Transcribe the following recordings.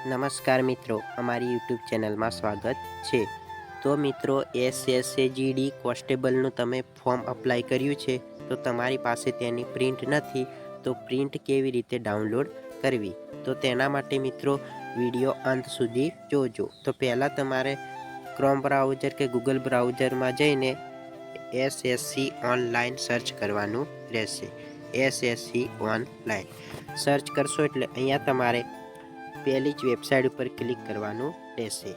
નમસ્કાર મિત્રો, અમારી યુટ્યુબ ચેનલમાં સ્વાગત છે। તો મિત્રો, SSAGD કોન્સ્ટેબલનું તમે ફોર્મ અપ્લાય કર્યું છે તો તમારી પાસે તેની પ્રિન્ટ નથી તો પ્રિન્ટ કેવી રીતે ડાઉનલોડ કરવી, તો તેના માટે મિત્રો વિડીયો અંત સુધી જોજો। તો પહેલાં તમારે ક્રોમ બ્રાઉઝર કે ગૂગલ બ્રાઉઝરમાં જઈને SSC ઓનલાઈન સર્ચ કરવાનું રહેશે। SSC ઓનલાઈન સર્ચ કરશો એટલે અહીંયા તમારે પહેલી જ વેબસાઇટ ઉપર ક્લિક કરવાનું રહેશે।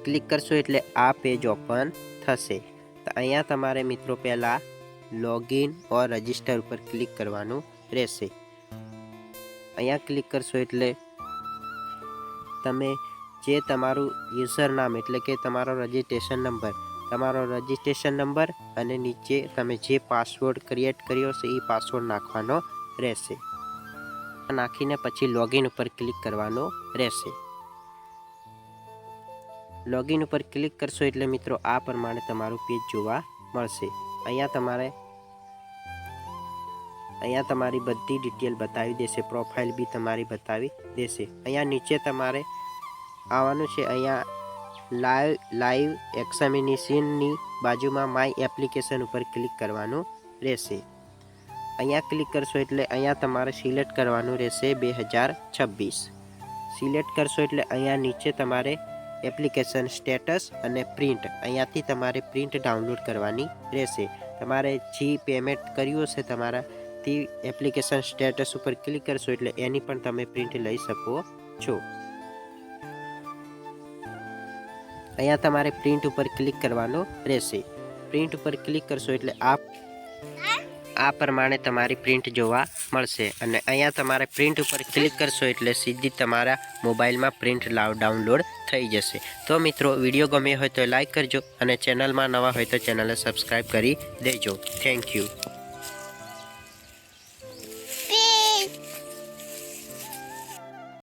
ક્લિક કરશો એટલે આ પેજ ઓપન થશે। તો અહીંયા તમારે મિત્રો પહેલાં લોગિન ઓર રજિસ્ટર ઉપર ક્લિક કરવાનું રહેશે। અહીંયા ક્લિક કરશો એટલે તમે જે તમારું યુઝર નામ એટલે કે તમારો રજિસ્ટ્રેશન નંબર અને નીચે તમે જે પાસવર્ડ ક્રિએટ કર્યો છે એ પાસવર્ડ નાખવાનો રહેશે। નાખીને પછી લોગિન ઉપર ક્લિક કરવાનો રહેશે। લોગિન ઉપર ક્લિક કરશો એટલે મિત્રો આ પ્રમાણે તમારું પેજ જોવા મળશે। અહીંયા તમારી બધી ડિટેલ બતાવી દેશે, પ્રોફાઇલ બી તમારી બતાવી દેશે। અહીંયા નીચે તમારે આવવાનું છે। અહીંયા લાઈવ એક્ઝામિનેશનની બાજુમાં માય એપ્લિકેશન ઉપર ક્લિક કરવાનું રહેશે। અહીંયા ક્લિક કરશો એટલે અહીંયા તમારે સિલેક્ટ કરવાનું રહેશે 2026। સિલેક્ટ કરશો એટલે અહીંયા નીચે તમારે એપ્લિકેશન સ્ટેટસ અને પ્રિન્ટ, અહીંયાથી તમારે પ્રિન્ટ ડાઉનલોડ કરવાની રહેશે। તમારે જે પેમેન્ટ કર્યું હશે તમારાથી એપ્લિકેશન સ્ટેટસ ઉપર ક્લિક કરશો એટલે એની પણ તમે પ્રિન્ટ લઈ શકો છો। અહીંયા તમારે પ્રિન્ટ ઉપર ક્લિક કરવાનો રહેશે। પ્રિન્ટ ઉપર ક્લિક કરશો એટલે આ પ્રમાણે તમારી પ્રિન્ટ જોવા મળશે। અને અહીંયા તમારે પ્રિન્ટ ઉપર ક્લિક કરશો એટલે સીધી તમારા મોબાઈલમાં પ્રિન્ટ ડાઉનલોડ થઈ જશે। તો મિત્રો, વિડીયો ગમ્યો હોય તો લાઈક કરજો અને ચેનલમાં નવા હોય તો ચેનલને સબસ્ક્રાઈબ કરી દેજો। Thank you.